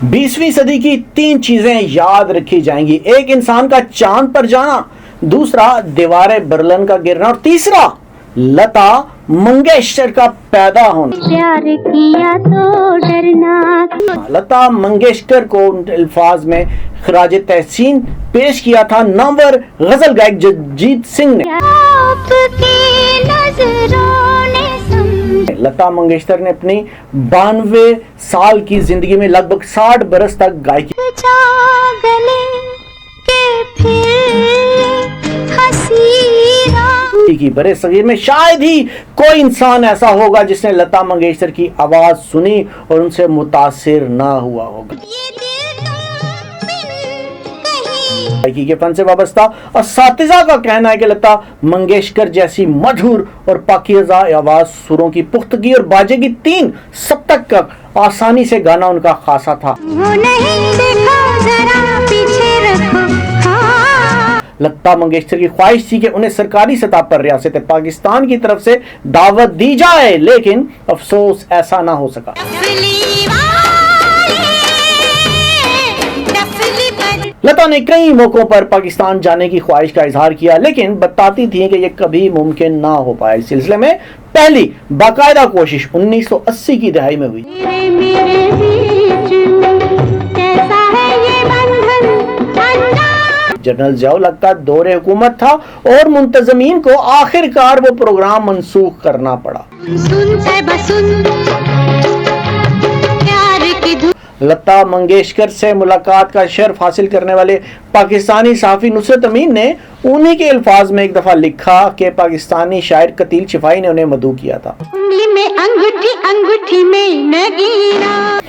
20वीं सदी की 3 चीजें याद रखी जाएंगी। एक, इंसान का चांद पर जाना, दूसरा दीवारें बर्लिन का गिरना और तीसरा लता मंगेशकर का पैदा होना। प्यार किया तो डरना। लता मंगेशकर को अल्फाज में खराज तहसीन पेश किया था नामवर गजल गायक जगजीत सिंह ने। लता मंगेशकर ने अपनी 92 साल की जिंदगी में लगभग 60 बरस तक गायकी की। बड़े सगीर में शायद ही कोई इंसान ऐसा होगा जिसने लता मंगेशकर की आवाज सुनी और उनसे मुतासिर ना हुआ होगा। गायकी के फन से वाबस्ता असातिज़ा का कहना है कि लता मंगेशकर जैसी मधुर और पाकीज़ा आवाज, सुरों की पुख्तगी और बाजे की 3 सप्तक का आसानी से गाना उनका खासा था। लता मंगेशकर की ख्वाहिश थी कि उन्हें सरकारी सतह पर रियासत पाकिस्तान की तरफ से दावत दी जाए, लेकिन अफसोस ऐसा ना हो सका। लता ने कई मौकों पर पाकिस्तान जाने की ख्वाहिश का इजहार किया, लेकिन बताती थी कि यह कभी मुमकिन ना हो पाया। इस सिलसिले में पहली बाकायदा कोशिश 1980 की दहाई में हुई। जनरल ज़िया-उल हक का दौरे हुकूमत था और मुंतजमीन को आखिरकार वो प्रोग्राम मनसूख करना पड़ा। लता मंगेशकर से मुलाकात का शर्फ हासिल करने वाले पाकिस्तानी सहाफ़ी नुसरत अमीन ने उन्हीं के अल्फाज में एक दफा लिखा कि पाकिस्तानी शायर कतील शिफाई ने उन्हें मदऊ किया था। अंगूठी में नगीना।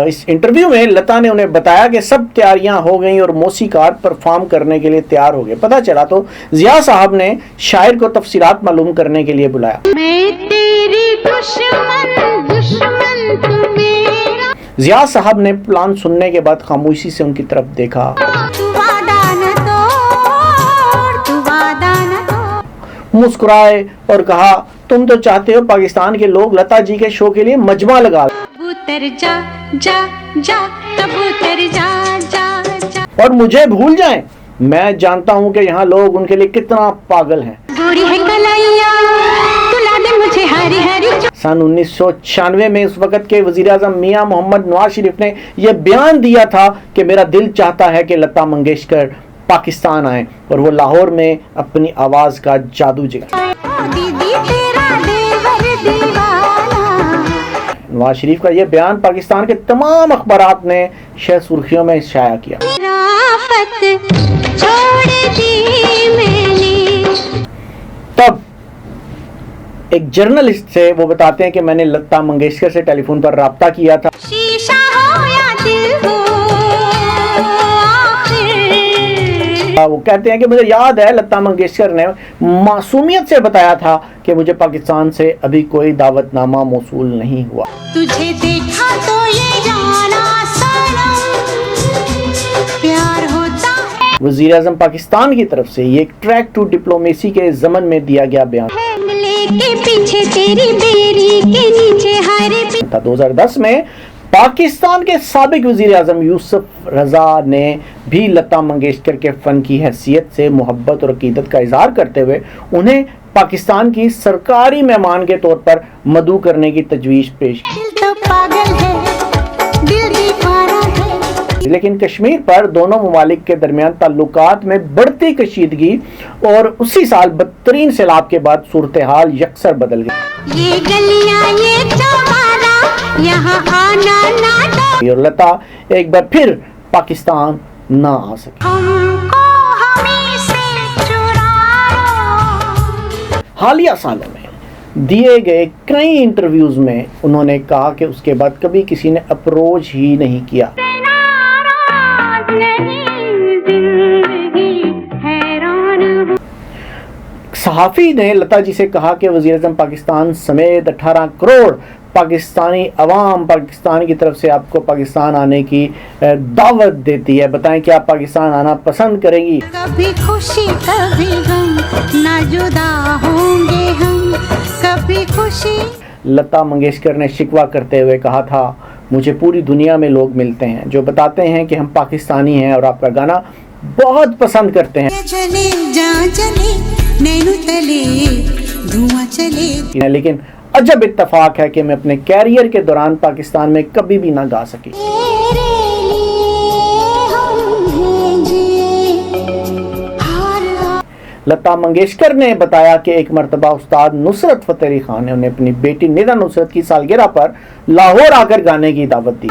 इस इंटरव्यू में लता ने उन्हें बताया कि सब तैयारियां हो गई और मौसीकार परफॉर्म करने के लिए तैयार हो गए। पता चला तो ज़िया साहब ने शायर को तफसीलात मालूम करने के लिए बुलाया। मैं तेरी दुश्मन तू मेरा। ज़िया साहब ने प्लान सुनने के बाद खामोशी से उनकी तरफ देखा, मुस्कुराए और कहा, तुम तो चाहते हो पाकिस्तान के लोग लता जी के शो के लिए मजमा लगा और मुझे भूल जाएं। मैं जानता हूं कि यहाँ लोग उनके लिए कितना पागल हैं। सन 1996 में उस वक्त के वजीर आज़म मियां मोहम्मद नवाज शरीफ ने यह बयान दिया था कि मेरा दिल चाहता है कि लता मंगेशकर पाकिस्तान आए और वो लाहौर में अपनी आवाज का जादू जगाए। नवाज शरीफ का यह बयान पाकिस्तान के तमाम अखबारात ने शह सुर्खियों में शाया किया। तब एक जर्नलिस्ट से वो बताते हैं कि मैंने लता मंगेशकर से टेलीफोन पर राब्ता किया था। वो कहते हैं कि मुझे याद है लता मंगेशकर ने मासूमियत से बताया था कि मुझे पाकिस्तान से अभी कोई दावतनामा मौसूल नहीं हुआ। तुझे देखा तो ये जाना प्यार होता है। वज़ीर आज़म पाकिस्तान की तरफ से ये एक ट्रैक टू डिप्लोमेसी के ज़मन में दिया गया बयान। के पीछे तेरी बेरी के नीचे 2010 में पाकिस्तान के साबिक वज़ीर आज़म यूसुफ रज़ा ने भी लता मंगेशकर के फ़न की हैसियत से मोहब्बत और अकीदत का इजहार करते हुए उन्हें पाकिस्तान की सरकारी मेहमान के तौर पर मदऊ करने की तजवीज़ पेश की। लेकिन कश्मीर पर दोनों ममालिक के दरमियान ताल्लुकात में बढ़ती कशीदगी और उसी साल बदतरीन सैलाब के बाद सूरत हाल यकसर बदल गई। ये गलियां, ये चौबारा, यहाँ आना ना और लता एक बार फिर पाकिस्तान ना आ सके। हालिया सालों में दिए गए कई इंटरव्यूज में उन्होंने कहा कि उसके बाद कभी किसी ने अप्रोच ही नहीं किया। सहाफ़ी ने लता जी से कहा कि वज़ीर आज़म पाकिस्तान समेत 18 करोड़ पाकिस्तानी अवाम पाकिस्तान की तरफ से आपको पाकिस्तान आने की दावत देती है। बताएं कि आप पाकिस्तान आना पसंद करेंगी? कभी खुशी कभी गम, ना जुदा होंगे हम, कभी खुशी। लता मंगेशकर ने शिकवा करते हुए कहा था, मुझे पूरी दुनिया में लोग मिलते हैं जो बताते हैं कि हम पाकिस्तानी हैं और आपका गाना बहुत पसंद करते हैं, चले जहाँ चले नैनो तले धुआं चले। लेकिन अजब इत्तेफाक है कि मैं अपने कैरियर के दौरान पाकिस्तान में कभी भी ना गा सकी। लता मंगेशकर ने बताया कि एक मर्तबा उस्ताद नुसरत फतेह अली खान ने उन्हें अपनी बेटी निदा नुसरत की सालगिरह पर लाहौर आकर गाने की दावत दी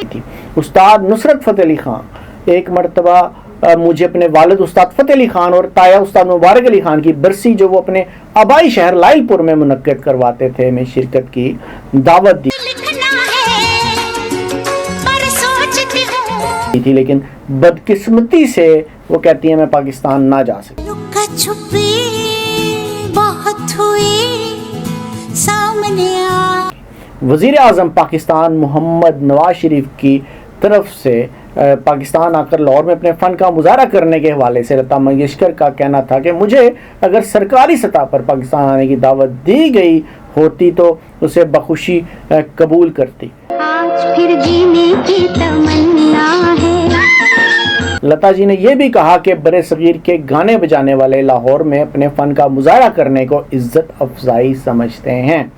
थी। उस्ताद नुसरत फतेह अली खान एक मर्तबा मुझे अपने वालिद उस्ताद फतेह अली खान और ताया उस्ताद मुबारक अली खान की बरसी जो वो अपने आबाई शहर लाइलपुर में मुनक्कद करवाते थे, मैं शिरकत की दावत दी थी, लेकिन बदकिस्मती से वो कहती है मैं पाकिस्तान ना जा सकी। लुका छुपी बहुत हुई सामने आ। वजीर आजम पाकिस्तान मोहम्मद नवाज शरीफ की तरफ से पाकिस्तान आकर लाहौर में अपने फ़न का मुजाहरा करने के हवाले से लता मंगेशकर का कहना था कि मुझे अगर सरकारी सतह पर पाकिस्तान आने की दावत दी गई होती तो उसे बखुशी कबूल करती। आज फिर जीने की तमन्ना है। लता जी ने यह भी कहा कि बड़े सगीर के गाने बजाने वाले लाहौर में अपने फ़न का मुजाहरा करने को इज्जत अफजाई समझते हैं।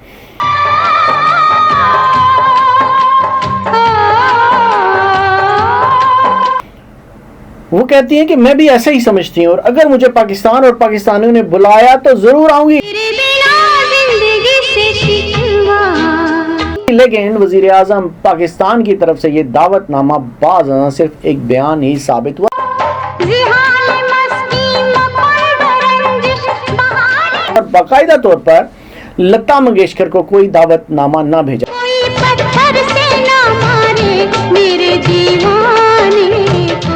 वो कहती हैं कि मैं भी ऐसा ही समझती हूँ और अगर मुझे पाकिस्तान और पाकिस्तानियों ने बुलाया तो जरूर आऊंगी। लेकिन वजीर आजम पाकिस्तान की तरफ से ये दावतनामा बाज़ सिर्फ एक बयान ही साबित हुआ और बाकायदा तौर पर लता मंगेशकर को कोई दावतनामा ना भेजा।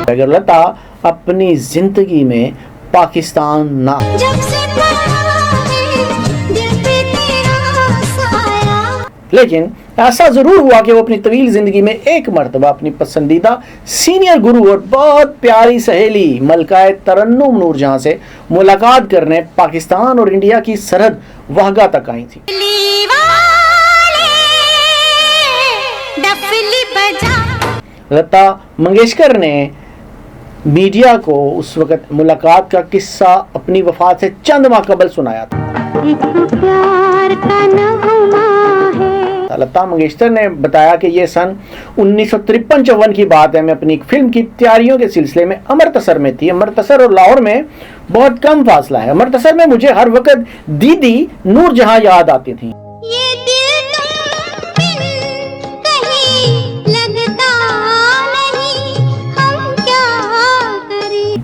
अगर लता अपनी जिंदगी में पाकिस्तान ना लेकिन ऐसा जरूर हुआ कि वो अपनी तवील जिंदगी में एक मर्तबा अपनी पसंदीदा सीनियर गुरु और बहुत प्यारी सहेली मलकाए तरन्नुम नूरजहां से मुलाकात करने पाकिस्तान और इंडिया की सरहद वाहगा तक आई थी। लता मंगेशकर ने मीडिया को उस वक्त मुलाकात का किस्सा अपनी वफात से चंद माह कबल सुनाया था। लता मंगेशकर ने बताया कि यह सन 1953-54 की बात है। मैं अपनी एक फिल्म की तैयारियों के सिलसिले में अमृतसर में थी। अमृतसर और लाहौर में बहुत कम फासला है। अमृतसर में मुझे हर वक्त दीदी नूरजहां याद आती थी।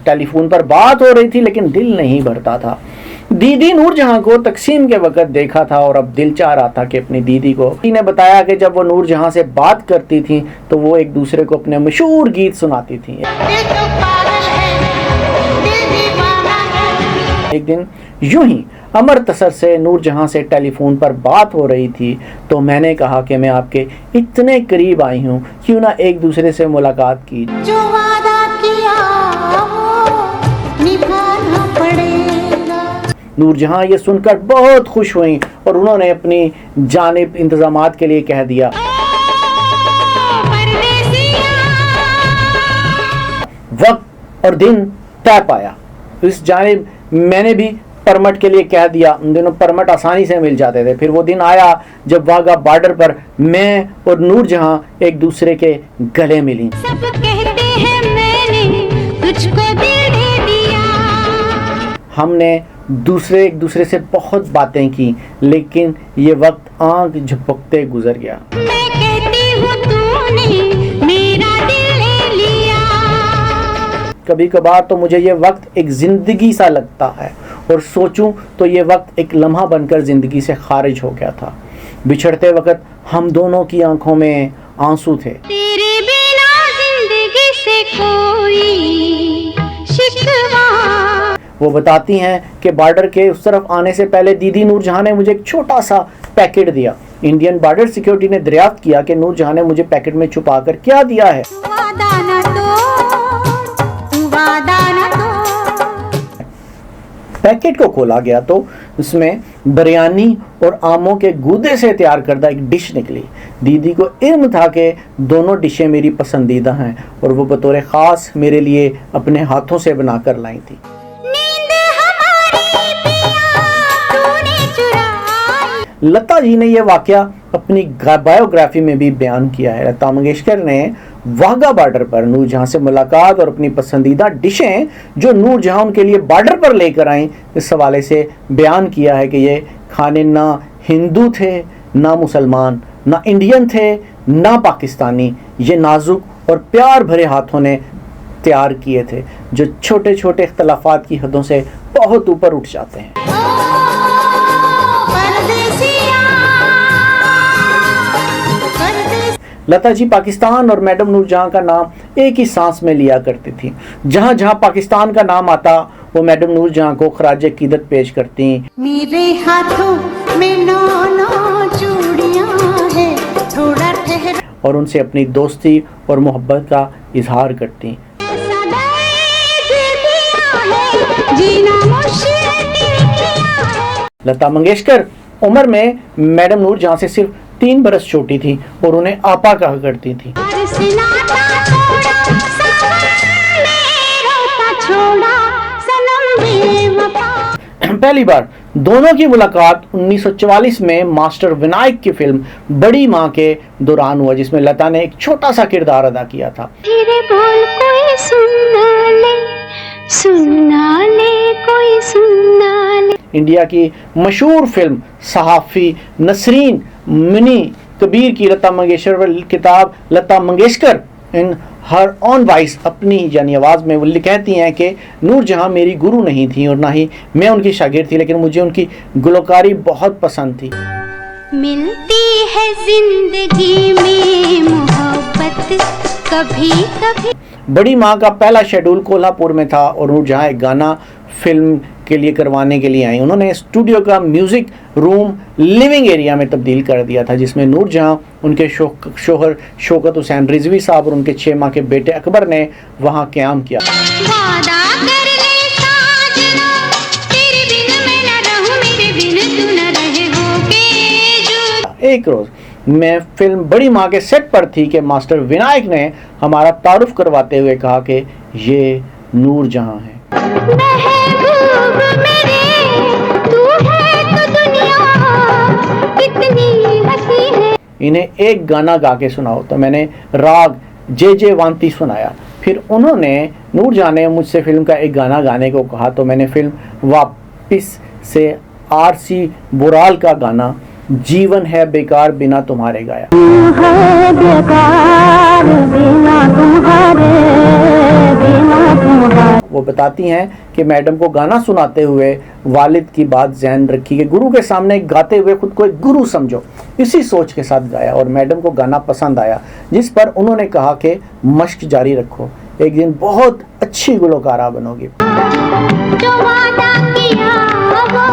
टेलीफोन पर बात हो रही थी लेकिन दिल नहीं भरता था। दीदी नूरजहां को तकसीम के वक्त देखा था और अब दिल चाह रहा था कि अपनी दीदी को। ने बताया कि जब वो नूरजहां से बात करती थी तो वो एक दूसरे को अपने मशहूर गीत सुनाती थी। एक दिन यूं ही अमृतसर से नूरजहां से टेलीफोन पर बात हो रही थी तो मैंने कहा कि मैं आपके इतने करीब आई हूँ, क्यों ना एक दूसरे से मुलाकात की। जो वादा किया निभाना पड़ेगा। नूरजहां ये सुनकर बहुत खुश हुई और उन्होंने अपनी जानिब इंतजामात के लिए कह दिया। वक्त और दिन तय पाया। इस जानिब मैंने भी परमट के लिए कह दिया। उन दिनों परमट आसानी से मिल जाते थे। फिर वो दिन आया जब वाघा बॉर्डर पर मैं और नूरजहां एक दूसरे के गले मिली। सब कहते हैं मैंने तुझको दिल दे दिया। हमने एक दूसरे से बहुत बातें की लेकिन ये वक्त आंख झपकते गुजर गया। मैं कहती हूँ तूने मेरा दिल ले लिया। कभी कभार तो मुझे ये वक्त एक जिंदगी सा लगता है और सोचूं तो ये वक्त एक लम्हा बनकर जिंदगी से खारिज हो गया था। बिछड़ते वक्त हम दोनों की आंखों में आंसू थे। तेरे बिना जिंदगी से कोई शिकवा। वो बताती हैं कि बॉर्डर के उस तरफ आने से पहले दीदी नूरजहां ने मुझे एक छोटा सा पैकेट दिया। इंडियन बॉर्डर सिक्योरिटी ने दरियाफ्त किया कि नूरजहां ने मुझे पैकेट में छुपाकर क्या दिया है। पैकेट को खोला गया तो उसमें बिरयानी और आमों के गूदे से तैयार करदा एक डिश निकली। दीदी को इल्म था कि दोनों डिशें मेरी पसंदीदा हैं और वो बतौर ख़ास मेरे लिए अपने हाथों से बनाकर लाई थी। नींद हमारी पिया तूने चुराई। लता जी ने यह वाकया अपनी बायोग्राफी में भी बयान किया है। लता मंगेशकर ने वाघा बॉर्डर पर नूरजहां से मुलाकात और अपनी पसंदीदा डिशें जो नूरजहां उनके लिए बॉर्डर पर लेकर आईं, इस हवाले से बयान किया है कि ये खाने ना हिंदू थे, ना मुसलमान, ना इंडियन थे, ना पाकिस्तानी, ये नाजुक और प्यार भरे हाथों ने तैयार किए थे जो छोटे छोटे इख्तलाफात की हदों से बहुत ऊपर उठ जाते हैं। लता जी पाकिस्तान और मैडम नूरजहां का नाम एक ही सांस में लिया करती थी। जहां जहां पाकिस्तान का नाम आता वो मैडम नूरजहां को खराज अकीदत पेश करती। मेरे हाथों में 9 चूड़ियां हैं, थोड़ा ठहर और उनसे अपनी दोस्ती और मोहब्बत का इजहार करती। लता मंगेशकर उम्र में मैडम नूरजहां से सिर्फ 3 बरस छोटी थी और उन्हें आपा कहा करती थी। पहली बार दोनों की मुलाकात 1944 में मास्टर विनायक की फिल्म बड़ी माँ के दौरान हुआ, जिसमें लता ने एक छोटा सा किरदार अदा किया था। तेरे बोल कोई सुनना ले कोई सुनना ले। इंडिया की मशहूर फिल्म सहाफ़ी नसरीन मिनी कबीर की लता मंगेशकर पर किताब लता मंगेशकर इन हर ऑन वॉइस अपनी यानी आवाज़ में वो कहती हैं कि नूरजहां मेरी गुरु नहीं थी और ना ही मैं उनकी शागिर्द थी, लेकिन मुझे उनकी गुलकारी बहुत पसंद थी। मिलती है जिंदगी में मोहब्बत कभी कभी। बड़ी माँ का पहला शेड्यूल कोल्हापुर में था और नूरजहां एक गाना फिल्म के लिए करवाने के लिए आई। उन्होंने स्टूडियो का म्यूजिक रूम लिविंग एरिया में तब्दील कर दिया था, जिसमें नूरजहां, उनके शोहर शौकत हुसैन रिजवी साहब और उनके 6 माह के बेटे अकबर ने वहां क़याम किया। वादा कर ले साजना, तेरे बिन मैं न रहूं, मेरे बिन तू न रहे होगे जुदा। एक रोज मैं फिल्म बड़ी माँ के सेट पर थी कि मास्टर विनायक ने हमारा तारुफ करवाते हुए कहा कि ये नूरजहां है। महबूब मेरे तू है तो दुनिया कितनी हंसी है। इन्हें एक गाना गा के सुनाओ, तो मैंने राग जे वांती सुनाया। फिर उन्होंने नूरजहां ने मुझसे फिल्म का एक गाना गाने को कहा, तो मैंने फिल्म वापिस से आरसी बुराल का गाना जीवन है बेकार बिना तुम्हारे गाया। वो बताती हैं कि मैडम को गाना सुनाते हुए वालिद की बात ज़हन रखी कि गुरु के सामने गाते हुए खुद को एक गुरु समझो। इसी सोच के साथ गाया और मैडम को गाना पसंद आया, जिस पर उन्होंने कहा कि मश्क जारी रखो, एक दिन बहुत अच्छी गुलकारा बनोगी। जो वादा किया वो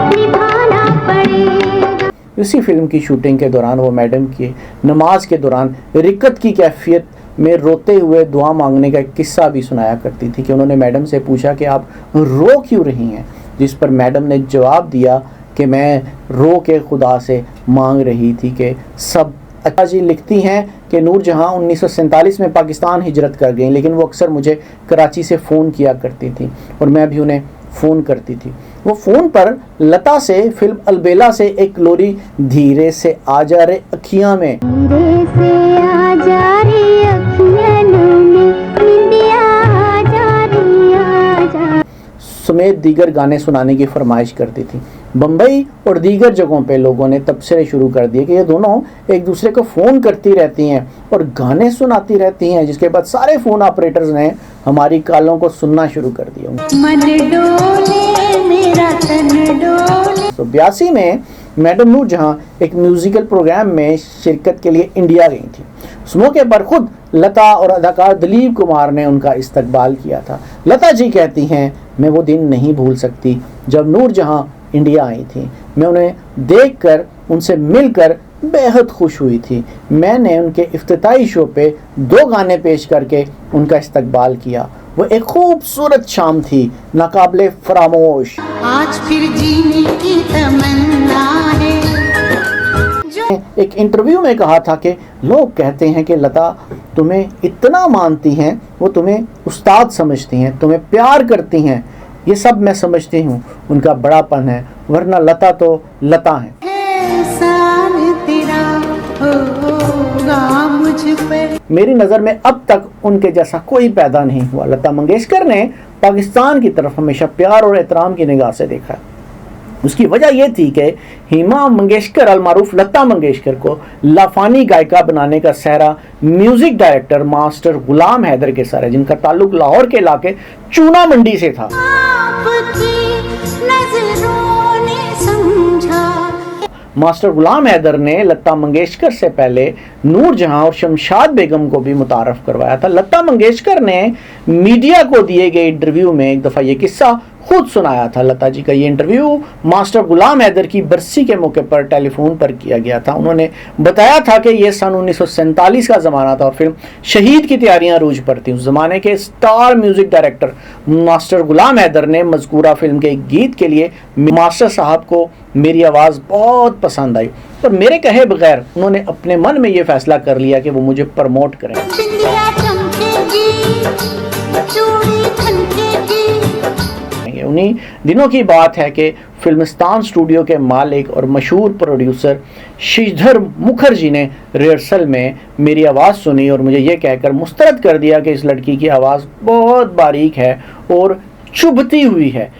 निभाना पड़ेगा। इसी फिल्म की शूटिंग के दौरान वो मैडम की नमाज के दौरान रिकत की कैफियत में रोते हुए दुआ मांगने का एक किस्सा भी सुनाया करती थी कि उन्होंने मैडम से पूछा कि आप रो क्यों रही हैं, जिस पर मैडम ने जवाब दिया कि मैं रो के खुदा से मांग रही थी कि सब अच्छा। जी लिखती हैं कि नूरजहां 1947 में पाकिस्तान हिजरत कर गई, लेकिन वो अक्सर मुझे कराची से फ़ोन किया करती थी और मैं भी उन्हें फ़ोन करती थी। वो फ़ोन पर लता से फिल्म अलबेला से एक लोरी धीरे से आ जा रे अखियां में धीरे से आ जा रे अखियां में निंदिया आ जा समेत दीगर गाने सुनाने की फरमाइश करती थी। बम्बई और दीगर जगहों पे लोगों ने तबसरे शुरू कर दिए कि ये दोनों एक दूसरे को फ़ोन करती रहती हैं और गाने सुनाती रहती हैं, जिसके बाद सारे फ़ोन ऑपरेटर्स ने हमारी कॉलों को सुनना शुरू कर दिया। मन डोले मेरा तन डोले। तो 82 में मैडम नूरजहां एक म्यूजिकल प्रोग्राम में शिरकत के लिए इंडिया गई थी। उस मौके पर खुद लता और अदाकार दिलीप कुमार ने उनका इस्तकबाल किया था। लता जी कहती हैं, मैं वो दिन नहीं भूल सकती जब नूरजहां इंडिया आई थी। मैं उन्हें देखकर, उनसे मिलकर बेहद खुश हुई थी। मैंने उनके इफ्तिताई शो पे 2 गाने पेश करके उनका इस्तकबाल किया। वो एक खूबसूरत शाम थी, नाकाबिले फरामोश। आज फिर जीने की तमन्ना है जो एक इंटरव्यू में कहा था कि लोग कहते हैं कि लता तुम्हें इतना मानती हैं, वो तुम्हें उस्ताद समझती हैं, तुम्हें प्यार करती हैं। ये सब मैं समझती हूँ, उनका बड़ापन है, वरना लता तो लता है। एहसान तेरा होगा मुझ पर। मेरी नज़र में अब तक उनके जैसा कोई पैदा नहीं हुआ। लता मंगेशकर ने पाकिस्तान की तरफ हमेशा प्यार और एहतराम की निगाह से देखा। उसकी वजह यह थी कि हिमा मंगेशकर अलमारूफ लता मंगेशकर को लाफानी गायिका बनाने का सहरा म्यूजिक डायरेक्टर मास्टर गुलाम हैदर के सर है, जिनका ताल्लुक लाहौर के इलाके चूना मंडी से था। आपकी नजरों ने समझा। मास्टर गुलाम हैदर ने लता मंगेशकर से पहले नूर जहां और शमशाद बेगम को भी मुतारफ करवाया था। लता मंगेशकर ने मीडिया को दिए गए इंटरव्यू में एक दफ़ा ये किस्सा खुद सुनाया था। लता जी का ये इंटरव्यू मास्टर गुलाम हैदर की बरसी के मौके पर टेलीफोन पर किया गया था। उन्होंने बताया था कि यह सन 1947 का ज़माना था और फिल्म शहीद की तैयारियां रूज पर थी। उस ज़माने के स्टार म्यूज़िक डायरेक्टर मास्टर गुलाम हैदर ने मज़कूरा फिल्म के एक गीत के लिए मास्टर साहब को मेरी आवाज़ बहुत पसंद आई और मेरे कहे बगैर उन्होंने अपने मन में ये फैसला कर लिया कि वो मुझे प्रमोट करें। बिंदिया चमकेगी, चूड़ी खनकेगी। उन्हीं दिनों की बात है कि फिल्मिस्तान स्टूडियो के मालिक और मशहूर प्रोड्यूसर श्रीधर मुखर्जी ने रिहर्सल में मेरी आवाज़ सुनी और मुझे ये कहकर मुस्तरद कर दिया कि इस लड़की की आवाज़ बहुत बारीक है और चुभती हुई है।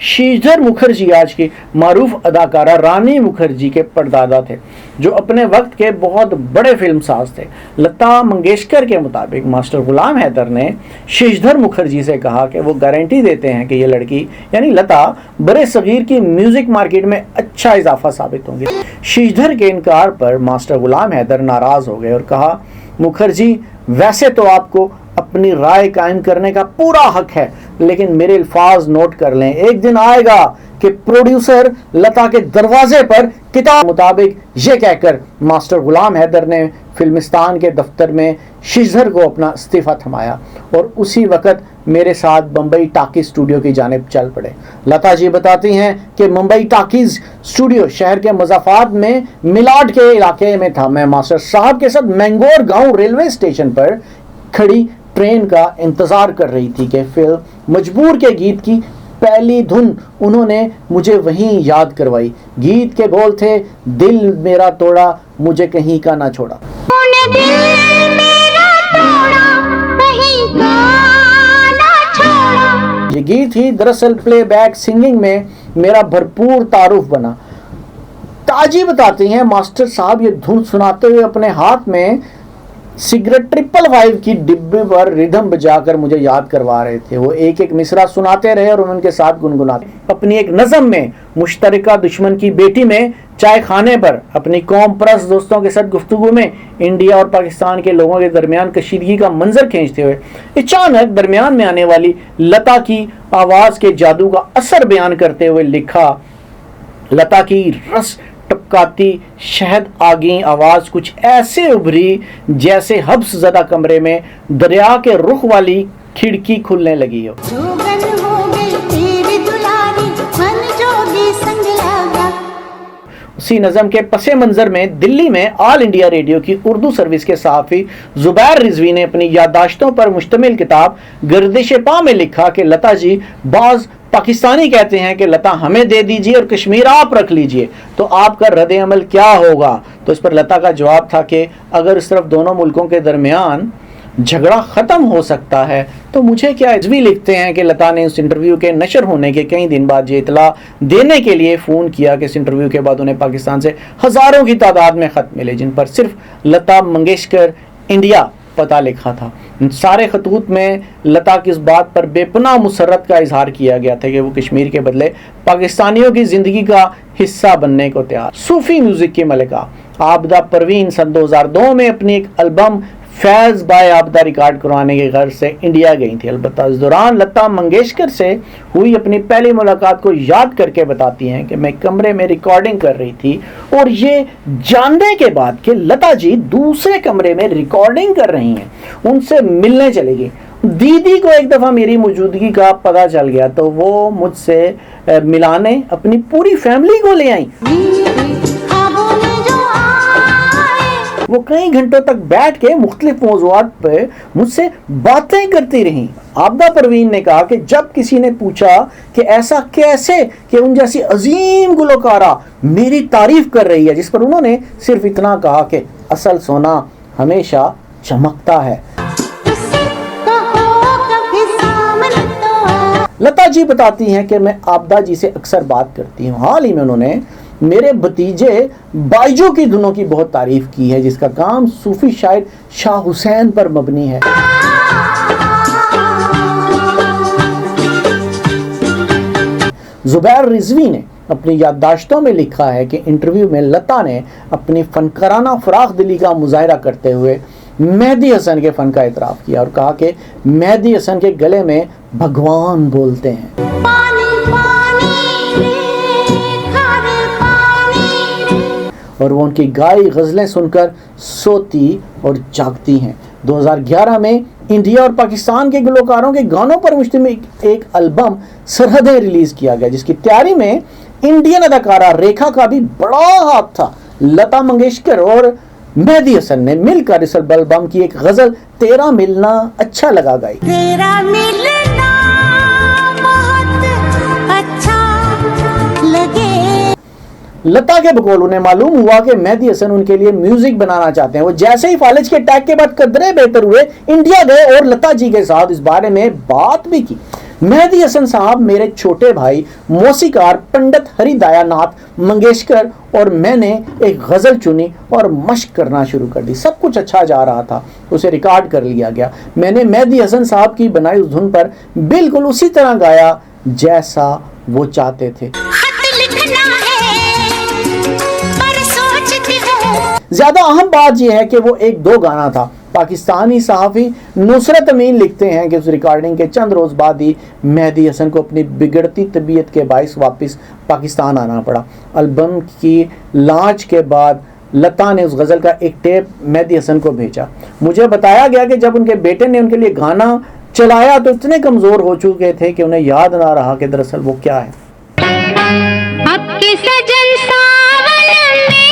श्रीधर मुखर्जी आज की मारूफ अदाकारा रानी मुखर्जी के परदादा थे, जो अपने वक्त के बहुत बड़े फिल्मसाज थे। लता मंगेशकर के मुताबिक मास्टर गुलाम हैदर ने श्रीधर मुखर्जी से कहा कि वो गारंटी देते हैं कि ये लड़की यानी लता बड़े सगीर की म्यूजिक मार्केट में अच्छा इजाफा साबित होंगी। श्रीधर के इनकार पर मास्टर गुलाम हैदर नाराज हो गए और कहा, मुखर्जी वैसे तो आपको अपनी राय कायम करने का पूरा हक है, लेकिन मेरे अल्फाज नोट कर लें, एक दिन आएगा कि प्रोड्यूसर लता के दरवाजे पर किताब मुताबिक ये कहकर मास्टर गुलाम हैदर ने फिल्मिस्तान के दफ्तर में श्रीधर को अपना इस्तीफा थमाया और उसी वक्त मेरे साथ मुंबई टाकीज स्टूडियो की जानिब चल पड़े। लता जी बताती हैं कि मुंबई टाकीज स्टूडियो शहर के मज़ाफ़ात में मिलाड के इलाके में था। मैं मास्टर साहब के साथ मैंगोर गांव रेलवे स्टेशन पर खड़ी ट्रेन का इंतज़ार कर रही थी कि फिल्म मजबूर के गीत की पहली धुन उन्होंने मुझे वहीं याद करवाई। गीत के बोल थे, दिल मेरा तोड़ा मुझे कहीं का ना छोड़ा। तूने दिल मेरा तोड़ा, कहीं का ना छोड़ा। ये गीत ही दरअसल प्लेबैक सिंगिंग में मेरा भरपूर तारुफ बना। ताजी बताती हैं मास्टर साहब ये धुन सुनाते हुए अपने हाथ में सिगरेट 555 की डिब्बे पर रिदम बजाकर मुझे याद करवा रहे थे। वो एक एक मिसरा सुनाते रहे और उनके साथ गुनगुनाते। अपनी एक नज़म में मुश्तरका दुश्मन की बेटी में चाय खाने पर अपनी कौम परस्त दोस्तों के साथ गुफ्तगू में इंडिया और पाकिस्तान के लोगों के दरमियान कशीदगी का मंजर खींचते हुए अचानक दरमियान में आने वाली लता की आवाज़ के जादू का असर बयान करते हुए लिखा, लता की रस टपकाती शहद आगी आवाज़ कुछ ऐसे उभरी जैसे हब्स ज़दा कमरे में दरिया के रुख वाली खिड़की खुलने लगी हो। जोगन हो गई तेरी दुलारी, मन जोगी संग लगा। उसी नज़म के पसे मंजर में दिल्ली में ऑल इंडिया रेडियो की उर्दू सर्विस के सहाफ़ी जुबैर रिजवी ने अपनी याददाश्तों पर मुश्तमिल किताब गर्दिश पा में लिखा कि लता जी, बाज़ पाकिस्तानी कहते हैं कि लता हमें दे दीजिए और कश्मीर आप रख लीजिए, तो आपका रद्द अमल क्या होगा। तो इस पर लता का जवाब था कि अगर इस तरफ दोनों मुल्कों के दरमियान झगड़ा ख़त्म हो सकता है तो मुझे क्या। रिजवी लिखते हैं कि लता ने उस इंटरव्यू के नशर होने के कई दिन बाद ये इतला देने के लिए फ़ोन किया कि इस इंटरव्यू के बाद उन्हें पाकिस्तान से हज़ारों की तादाद में ख़त मिले जिन पर सिर्फ लता मंगेशकर इंडिया पता लिखा था। सारे खतूत में लता की इस बात पर बेपनाह मुसर्रत का इजहार किया गया था कि वो कश्मीर के बदले पाकिस्तानियों की ज़िंदगी का हिस्सा बनने को तैयार। सूफ़ी म्यूज़िक की मलिका आबदा परवीन सन 2002 में अपनी एक एल्बम फैज़ बाय आपदा रिकॉर्ड करवाने के गर्ज से इंडिया गई थी। अलबत्ता इस दौरान लता मंगेशकर से हुई अपनी पहली मुलाकात को याद करके बताती हैं कि मैं कमरे में रिकॉर्डिंग कर रही थी और ये जानने के बाद कि लता जी दूसरे कमरे में रिकॉर्डिंग कर रही हैं, उनसे मिलने चली गई। दीदी को एक दफ़ा मेरी मौजूदगी का पता चल गया तो वो मुझसे मिलाने अपनी पूरी फैमिली को ले आई। ख्वाबों में जो आए वो कई घंटों तक बैठ के मुख्तलिफ मौज़ूआत पे मुझसे बातें करती रहीं। आपदा परवीन ने कहा कि जब किसी ने पूछा कि ऐसा कैसे कि उन जैसी अजीम गुलकारा मेरी तारीफ कर रही है, जिस पर उन्होंने सिर्फ इतना कहा कि असल सोना हमेशा चमकता है। तुझसे कहो कभी सामने तो आ। लता जी बताती हैं कि मैं आपदा जी से अक्सर बात करती हूँ। हाल ही में उन्होंने मेरे भतीजे बाइजू की धुनों की बहुत तारीफ की है, जिसका काम सूफी शायर शाह हुसैन पर मबनी है। जुबैर रिजवी ने अपनी याददाश्तों में लिखा है कि इंटरव्यू में लता ने अपनी फनकाराना फराख दिली का मुजाहरा करते हुए मेहदी हसन के फ़न का एतराफ़ किया और कहा कि मेहदी हसन के गले में भगवान बोलते हैं। पानी पानी रे खारे पानी रे। और वो उनकी गाई गज़लें सुनकर सोती और जागती हैं। 2011 में इंडिया और पाकिस्तान के गुलकारों के गानों पर मुश्तमिल एक एल्बम सरहदें रिलीज़ किया गया, जिसकी तैयारी में इंडियन अदाकारा रेखा का भी बड़ा हाथ था। लता मंगेशकर और मेहदी हसन ने मिलकर इस एल्बम की एक गज़ल तेरा मिलना अच्छा लगा गाई। तेरा मिलना बहुत अच्छा लगे। लता के बकौल उन्हें मालूम हुआ कि मेहदी हसन उनके लिए म्यूजिक बनाना चाहते हैं। वो जैसे ही फालिज के टैग के बाद कदरे बेहतर हुए, इंडिया गए और लता जी के साथ इस बारे में बात भी की। मेहदी हसन साहब मेरे छोटे भाई मौसीकार पंडित हरिदयानाथ मंगेशकर और मैंने एक गज़ल चुनी और मश्क करना शुरू कर दी। सब कुछ अच्छा जा रहा था, उसे रिकॉर्ड कर लिया गया। मैंने मेहदी हसन साहब की बनाई उस धुन पर बिल्कुल उसी तरह गाया जैसा वो चाहते थे। खत लिखना है पर सोचती हूँ। ज्यादा अहम बात यह है कि वो एक दो गाना था। पाकिस्तानी सहाफ़ी नुसरत अमीन लिखते हैं कि उस रिकॉर्डिंग के चंद रोज़ बाद ही मेहदी हसन को अपनी बिगड़ती तबीयत के बायस वापस पाकिस्तान आना पड़ा। एल्बम की लॉन्च के बाद लता ने उस गज़ल का एक टेप मेहदी हसन को भेजा। मुझे बताया गया कि जब उनके बेटे ने उनके लिए गाना चलाया तो इतने कमज़ोर हो चुके थे कि उन्हें याद ना रहा कि दरअसल वो क्या है। आपके सजन सावन में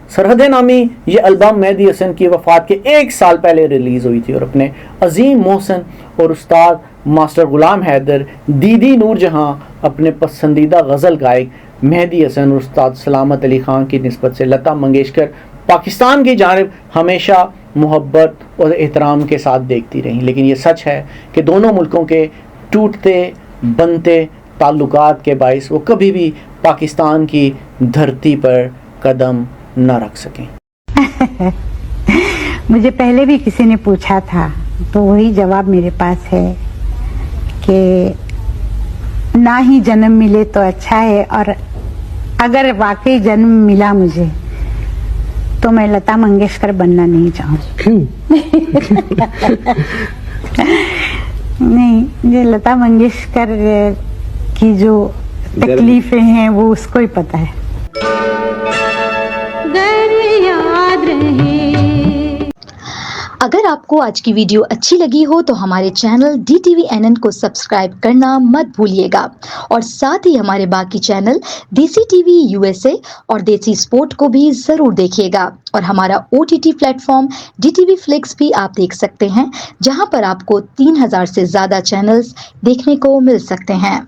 सरहदें नामी ये एल्बम मेहदी हसन की वफ़ात के 1 साल पहले रिलीज़ हुई थी और अपने अजीम मोहसन और उस्ताद मास्टर गुलाम हैदर, दीदी नूरजहां, अपने पसंदीदा गज़ल गायक मेहदी हसन और उस्ताद सलामत अली ख़ान की निस्बत से लता मंगेशकर पाकिस्तान की जानिब हमेशा मोहब्बत और एहतराम के साथ देखती रहीं। लेकिन ये सच है कि दोनों मुल्कों के टूटते बनते ताल्लुकात के बायस वो कभी भी पाकिस्तान की धरती पर कदम न रख सकें। मुझे पहले भी किसी ने पूछा था तो वही जवाब मेरे पास है कि ना ही जन्म मिले तो अच्छा है, और अगर वाकई जन्म मिला मुझे तो मैं लता मंगेशकर बनना नहीं चाहूँगी। नहीं, ये लता मंगेशकर की जो तकलीफें हैं वो उसको ही पता है। याद रहे। अगर आपको आज की वीडियो अच्छी लगी हो तो हमारे चैनल DTVNN को सब्सक्राइब करना मत भूलिएगा और साथ ही हमारे बाकी चैनल देसी टीवी USA और देसी स्पोर्ट को भी ज़रूर देखिएगा। और हमारा OTT प्लेटफॉर्म DTV Flix भी आप देख सकते हैं, जहां पर आपको 3000 से ज़्यादा चैनल्स देखने को मिल सकते हैं।